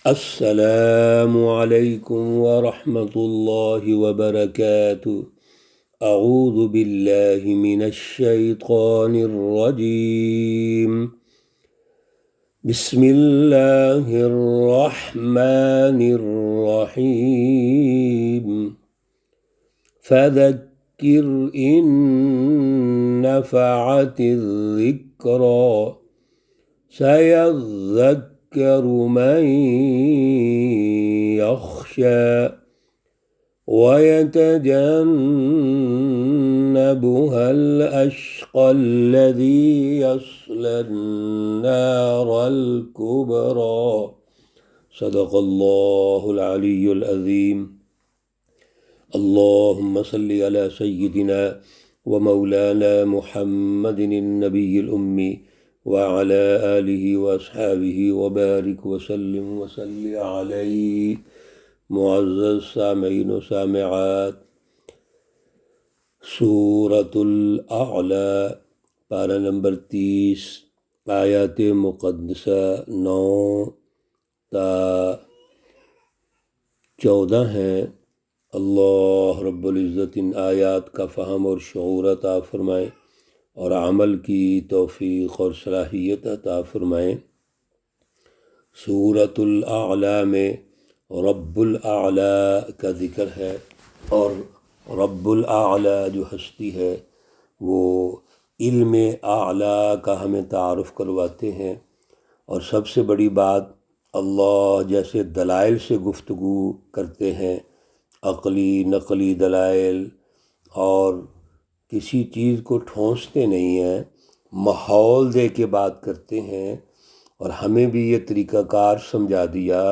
السلام علیکم ورحمۃ اللہ وبرکاتہ۔ اعوذ باللہ من الشیطان الرجیم، بسم اللہ الرحمن الرحیم۔ فذکر ان نفعت الذکری سیذکر من يخشى ويتجنبها الأشقى الذي يصلى النار الكبرى۔ صدق الله العلي العظيم۔ اللهم صل على سيدنا ومولانا محمد النبي الأمي وعلى آلہ واصحابہ وبارک وسلم وصلی علیہ۔ معزز سامعین و سامعات، سورۃ الاعلیٰ، پارہ نمبر 30، آیات مقدسہ 9 تا 14 ہیں۔ اللہ رب العزت ان آیات کا فہم اور شعور عطا فرمائے اور عمل کی توفیق اور صلاحیت عطا فرمائیں۔ سورۃ الاعلیٰ میں رب الاعلیٰ کا ذکر ہے، اور رب الاعلیٰ جو ہستی ہے وہ علم اعلیٰ کا ہمیں تعارف کرواتے ہیں۔ اور سب سے بڑی بات، اللہ جیسے دلائل سے گفتگو کرتے ہیں، عقلی نقلی دلائل، اور کسی چیز کو ٹھونستے نہیں ہیں، ماحول دے کے بات کرتے ہیں۔ اور ہمیں بھی یہ طریقہ کار سمجھا دیا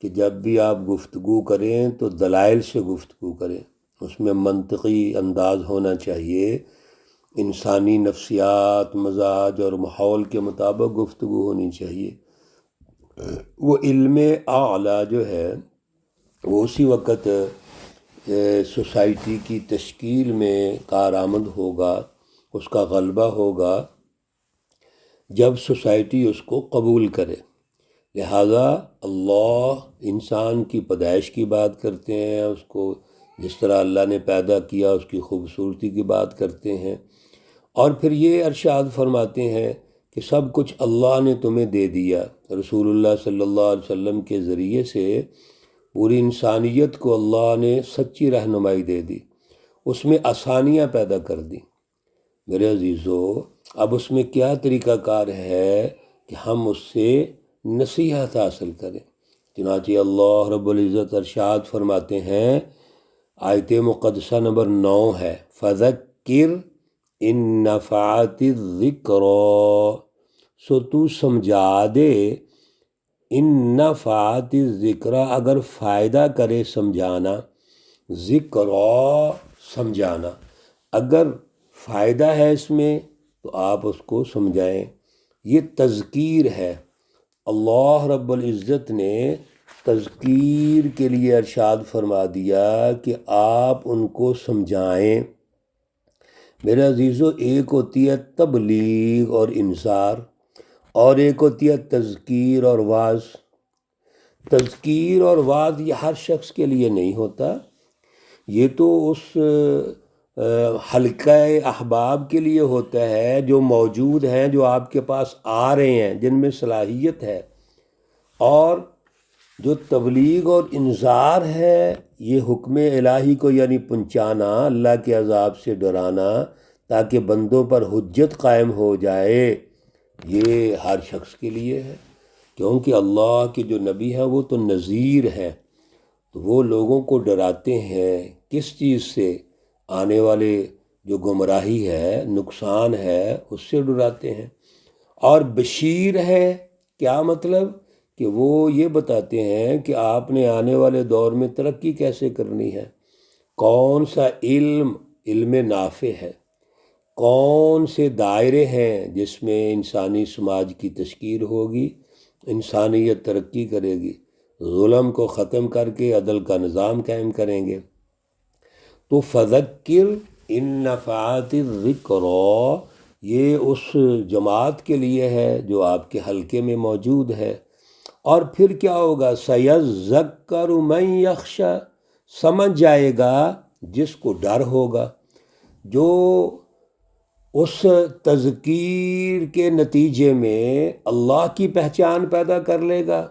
کہ جب بھی آپ گفتگو کریں تو دلائل سے گفتگو کریں، اس میں منطقی انداز ہونا چاہیے، انسانی نفسیات، مزاج اور ماحول کے مطابق گفتگو ہونی چاہیے۔ وہ علم اعلیٰ جو ہے وہ اسی وقت سوسائٹی کی تشکیل میں کارآمد ہوگا، اس کا غلبہ ہوگا جب سوسائٹی اس کو قبول کرے۔ لہذا اللہ انسان کی پیدائش کی بات کرتے ہیں، اس کو جس طرح اللہ نے پیدا کیا اس کی خوبصورتی کی بات کرتے ہیں، اور پھر یہ ارشاد فرماتے ہیں کہ سب کچھ اللہ نے تمہیں دے دیا۔ رسول اللہ صلی اللہ علیہ وسلم کے ذریعے سے پوری انسانیت کو اللہ نے سچی رہنمائی دے دی، اس میں آسانیاں پیدا کر دی۔ میرے عزیزو، اب اس میں کیا طریقہ کار ہے کہ ہم اس سے نصیحت حاصل کریں۔ چنانچہ اللہ رب العزت ارشاد فرماتے ہیں، آیت مقدسہ نمبر 9 ہے، فذکر ان نفعت الذکری، سو تو سمجھا دے، ان نفعت الذکری، اگر فائدہ کرے سمجھانا، ذکری سمجھانا، اگر فائدہ ہے اس میں تو آپ اس کو سمجھائیں۔ یہ تذکیر ہے۔ اللہ رب العزت نے تذکیر کے لیے ارشاد فرما دیا کہ آپ ان کو سمجھائیں۔ میرے عزیزو، ایک ہوتی ہے تبلیغ اور انذار، اور ایک ہوتی ہے تذکیر اور وعظ۔ تذکیر اور وعظ یہ ہر شخص کے لیے نہیں ہوتا، یہ تو اس حلقہ احباب کے لیے ہوتا ہے جو موجود ہیں، جو آپ کے پاس آ رہے ہیں، جن میں صلاحیت ہے۔ اور جو تبلیغ اور انذار ہے، یہ حکم الہی کو یعنی پہنچانا، اللہ کے عذاب سے ڈرانا، تاکہ بندوں پر حجت قائم ہو جائے، یہ ہر شخص کے لیے ہے۔ کیونکہ اللہ کے جو نبی ہیں وہ تو نذیر ہیں، تو وہ لوگوں کو ڈراتے ہیں کس چیز سے؟ آنے والے جو گمراہی ہے، نقصان ہے، اس سے ڈراتے ہیں۔ اور بشیر ہے، کیا مطلب؟ کہ وہ یہ بتاتے ہیں کہ آپ نے آنے والے دور میں ترقی کیسے کرنی ہے، کون سا علم نافع ہے، کون سے دائرے ہیں جس میں انسانی سماج کی تشکیل ہوگی، انسانیت ترقی کرے گی، ظلم کو ختم کر کے عدل کا نظام قائم کریں گے۔ تو فذکر ان نفعت الذکری، یہ اس جماعت کے لیے ہے جو آپ کے حلقے میں موجود ہے، اور پھر کیا ہوگا؟ سیذکر من یخشی، سمجھ جائے گا جس کو ڈر ہوگا، جو اس تذکیر کے نتیجے میں اللہ کی پہچان پیدا کر لے گا،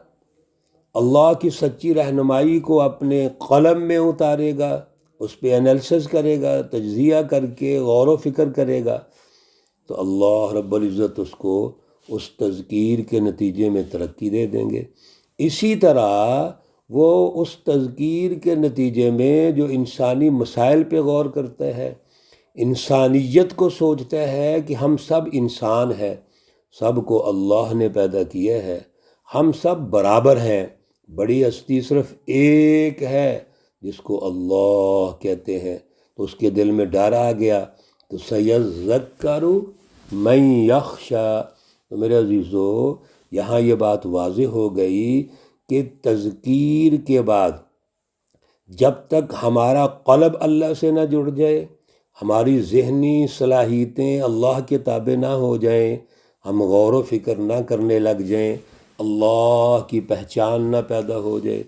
اللہ کی سچی رہنمائی کو اپنے قلم میں اتارے گا، اس پہ انالیسس کرے گا، تجزیہ کر کے غور و فکر کرے گا، تو اللہ رب العزت اس کو اس تذکیر کے نتیجے میں ترقی دے دیں گے۔ اسی طرح وہ اس تذکیر کے نتیجے میں جو انسانی مسائل پہ غور کرتا ہے، انسانیت کو سوچتا ہے کہ ہم سب انسان ہیں، سب کو اللہ نے پیدا کیا ہے، ہم سب برابر ہیں، بڑی ہستی صرف ایک ہے جس کو اللہ کہتے ہیں، تو اس کے دل میں ڈر آ گیا، تو سیذکر من یخشی۔ تو میرے عزیزو، یہاں یہ بات واضح ہو گئی کہ تذکیر کے بعد جب تک ہمارا قلب اللہ سے نہ جڑ جائے، ہماری ذہنی صلاحیتیں اللہ کے تابع نہ ہو جائیں، ہم غور و فکر نہ کرنے لگ جائیں، اللہ کی پہچان نہ پیدا ہو جائے،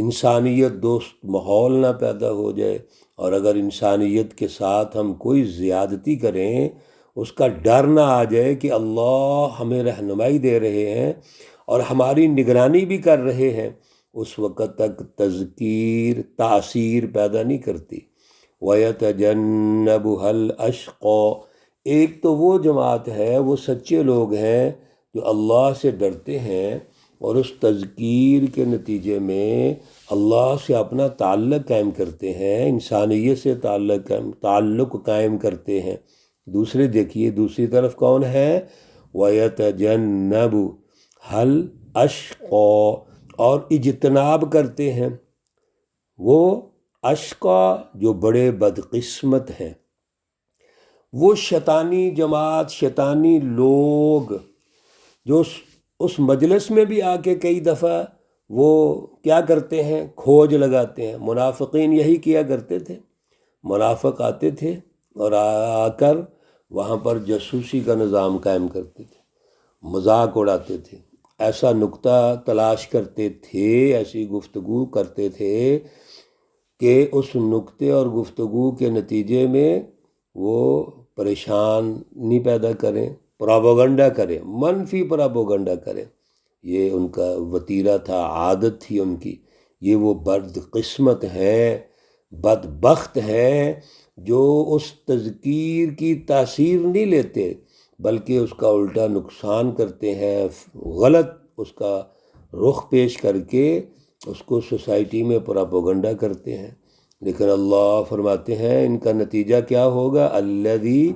انسانیت دوست ماحول نہ پیدا ہو جائے، اور اگر انسانیت کے ساتھ ہم کوئی زیادتی کریں، اس کا ڈر نہ آ جائے کہ اللہ ہمیں رہنمائی دے رہے ہیں اور ہماری نگرانی بھی کر رہے ہیں، اس وقت تک تذکیر تاثیر پیدا نہیں کرتی۔ وَيَتَجَنَّبُهَا الْأَشْقَى، ایک تو وہ جماعت ہے، وہ سچے لوگ ہیں جو اللہ سے ڈرتے ہیں اور اس تذکیر کے نتیجے میں اللہ سے اپنا تعلق قائم کرتے ہیں، انسانیت سے تعلق قائم کرتے ہیں۔ دوسرے دیکھیے، دوسری طرف کون ہے؟ وَيَتَجَنَّبُهَا الْأَشْقَى، اور اجتناب کرتے ہیں وہ اشقا جو بڑے بدقسمت ہیں، وہ شیطانی جماعت، شیطانی لوگ جو اس مجلس میں بھی آ کے کئی دفعہ وہ کیا کرتے ہیں؟ کھوج لگاتے ہیں۔ منافقین یہی کیا کرتے تھے، منافق آتے تھے اور آ کر وہاں پر جاسوسی کا نظام قائم کرتے تھے، مذاق اڑاتے تھے، ایسا نکتہ تلاش کرتے تھے، ایسی گفتگو کرتے تھے کہ اس نکتے اور گفتگو کے نتیجے میں وہ پریشانی پیدا کریں، پراپیگنڈا کریں، منفی پراپیگنڈا کریں۔ یہ ان کا وتیرہ تھا، عادت تھی ان کی۔ یہ وہ بدقسمت ہیں، بدبخت ہیں جو اس تذکیر کی تاثیر نہیں لیتے بلکہ اس کا الٹا نقصان کرتے ہیں، غلط اس کا رخ پیش کر کے اس کو سوسائٹی میں پراپیگنڈا کرتے ہیں۔ لیکن اللہ فرماتے ہیں ان کا نتیجہ کیا ہوگا؟ الذی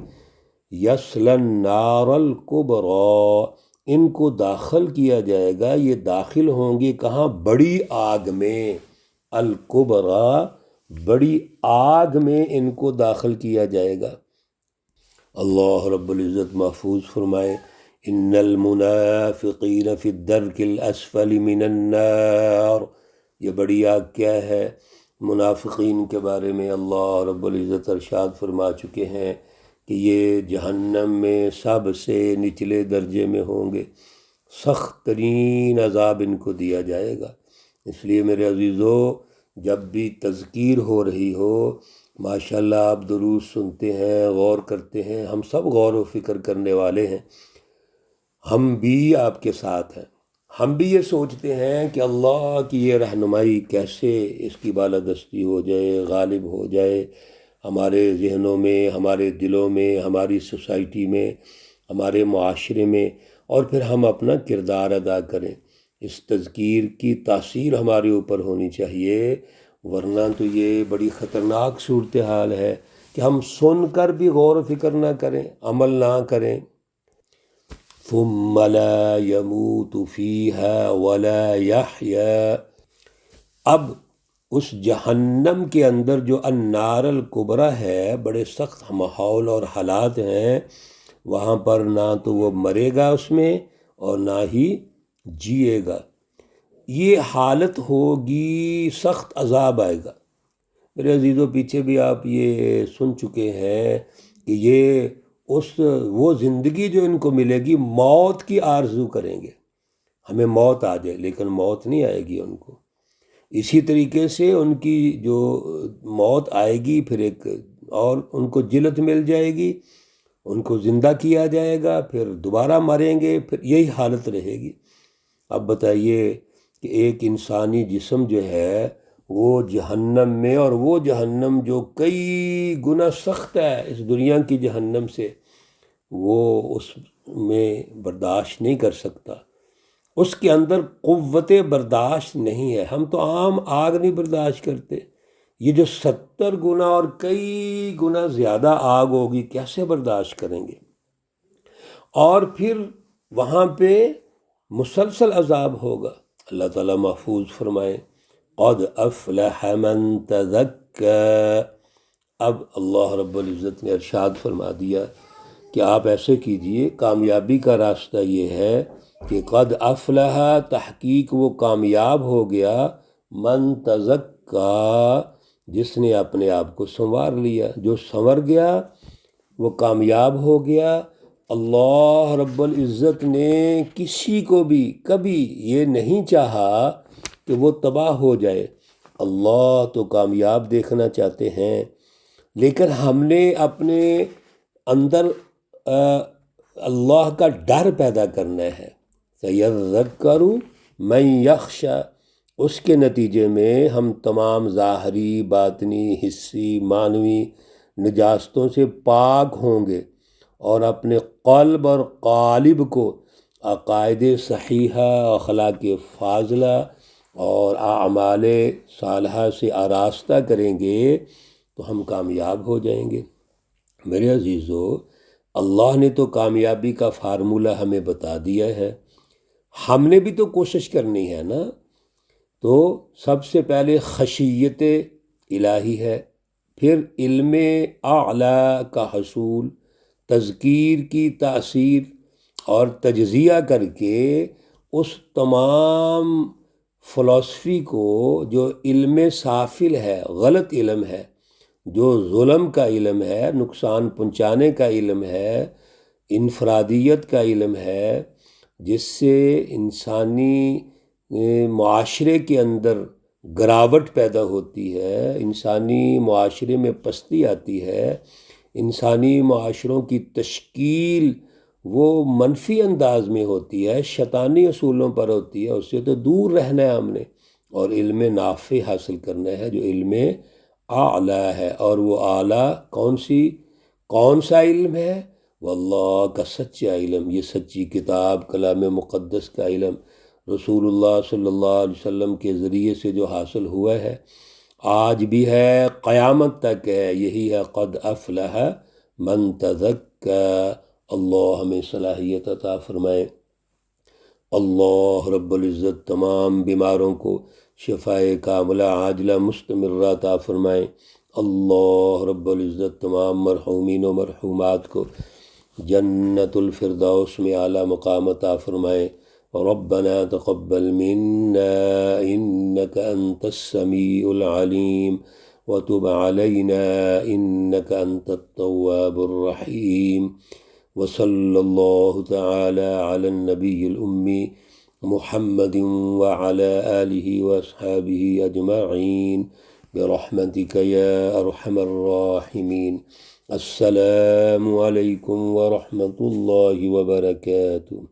یصلی النار الکبریٰ، ان کو داخل کیا جائے گا، یہ داخل ہوں گے کہاں؟ بڑی آگ میں، الکبریٰ بڑی آگ میں ان کو داخل کیا جائے گا۔ اللہ رب العزت محفوظ فرمائے، ان المنافقین فی الدرک الاسفل من النار، یہ بڑی آگ کیا ہے؟ منافقین کے بارے میں اللہ رب العزت ارشاد فرما چکے ہیں کہ یہ جہنم میں سب سے نچلے درجے میں ہوں گے، سخت ترین عذاب ان کو دیا جائے گا۔ اس لیے میرے عزیزو، جب بھی تذکیر ہو رہی ہو، ماشاءاللہ آپ دروس سنتے ہیں، غور کرتے ہیں، ہم سب غور و فکر کرنے والے ہیں، ہم بھی آپ کے ساتھ ہیں، ہم بھی یہ سوچتے ہیں کہ اللہ کی یہ رہنمائی کیسے اس کی بالادستی ہو جائے، غالب ہو جائے ہمارے ذہنوں میں، ہمارے دلوں میں، ہماری سوسائٹی میں، ہمارے معاشرے میں، اور پھر ہم اپنا کردار ادا کریں۔ اس تذکیر کی تاثیر ہمارے اوپر ہونی چاہیے، ورنہ تو یہ بڑی خطرناک صورتحال ہے کہ ہم سن کر بھی غور و فکر نہ کریں، عمل نہ کریں۔ ثم لا يموت فيها ولا يحيا، اب اس جہنم کے اندر جو النار الکبریٰ ہے، بڑے سخت ماحول اور حالات ہیں، وہاں پر نہ تو وہ مرے گا اس میں اور نہ ہی جیے گا، یہ حالت ہوگی، سخت عذاب آئے گا۔ میرے عزیزوں، پیچھے بھی آپ یہ سن چکے ہیں کہ وہ زندگی جو ان کو ملے گی، موت کی آرزو کریں گے، ہمیں موت آ جائے، لیکن موت نہیں آئے گی ان کو۔ اسی طریقے سے ان کی جو موت آئے گی، پھر ایک اور ان کو جلد مل جائے گی، ان کو زندہ کیا جائے گا، پھر دوبارہ مریں گے، پھر یہی حالت رہے گی۔ اب بتائیے کہ ایک انسانی جسم جو ہے وہ جہنم میں، اور وہ جہنم جو کئی گنا سخت ہے اس دنیا کی جہنم سے، وہ اس میں برداشت نہیں کر سکتا، اس کے اندر قوت برداشت نہیں ہے۔ ہم تو عام آگ نہیں برداشت کرتے، یہ جو 70 گنا اور کئی گنا زیادہ آگ ہوگی کیسے برداشت کریں گے؟ اور پھر وہاں پہ مسلسل عذاب ہوگا۔ اللہ تعالیٰ محفوظ فرمائے، قد افلح من تزکا۔ اب اللہ رب العزت نے ارشاد فرما دیا کہ آپ ایسے کیجئے، کامیابی کا راستہ یہ ہے کہ قد افلح، تحقیق وہ کامیاب ہو گیا، من تزکا، جس نے اپنے آپ کو سنوار لیا، جو سنور گیا وہ کامیاب ہو گیا۔ اللہ رب العزت نے کسی کو بھی کبھی یہ نہیں چاہا کہ وہ تباہ ہو جائے۔ اللہ تو کامیاب دیکھنا چاہتے ہیں، لیکن ہم نے اپنے اندر اللہ کا ڈر پیدا کرنا ہے۔ سَيَذَّكَّرُ مَن يَخْشَىٰ، اس کے نتیجے میں ہم تمام ظاہری، باطنی، حسی، معنوی نجاستوں سے پاک ہوں گے، اور اپنے قلب اور قالب کو عقائد صحیحہ، اخلاق فاضلہ اور اعمال صالحہ سے آراستہ کریں گے تو ہم کامیاب ہو جائیں گے۔ میرے عزیزو، اللہ نے تو کامیابی کا فارمولہ ہمیں بتا دیا ہے، ہم نے بھی تو کوشش کرنی ہے نا۔ تو سب سے پہلے خشیت الہی ہے، پھر علم اعلیٰ کا حصول، تذکیر کی تاثیر اور تجزیہ کر کے اس تمام فلسفی کو جو علم سافل ہے، غلط علم ہے، جو ظلم کا علم ہے، نقصان پہنچانے کا علم ہے، انفرادیت کا علم ہے، جس سے انسانی معاشرے کے اندر گراوٹ پیدا ہوتی ہے، انسانی معاشرے میں پستی آتی ہے، انسانی معاشروں کی تشکیل وہ منفی انداز میں ہوتی ہے، شیطانی اصولوں پر ہوتی ہے، اس سے تو دور رہنا ہے ہم نے، اور علم نافع حاصل کرنا ہے جو علم اعلیٰ ہے۔ اور وہ اعلیٰ کون سا علم ہے؟ وہ اللہ کا سچا علم، یہ سچی کتاب کلام مقدس کا علم، رسول اللہ صلی اللہ علیہ وسلم کے ذریعے سے جو حاصل ہوا ہے، آج بھی ہے، قیامت تک ہے، یہی ہے قد افلح من تزکا۔ اللہ ہمیں صلاحیت عطا فرمائے۔ اللہ رب العزت تمام بیماروں کو شفائے کاملہ عاجلہ مستمرہ عطا فرمائے۔ اللہ رب العزت تمام مرحومین و مرحومات کو جنت الفردوس میں اعلیٰ مقام عطا فرمائے۔ ربنا تقبل منا انك انت السميع العليم وتب علينا انك انت التواب الرحيم، وصلى الله تعالى على النبي الأمي محمد وعلى آله وأصحابه أجمعين برحمتك يا أرحم الراحمين۔ السلام عليكم ورحمة الله وبركاته۔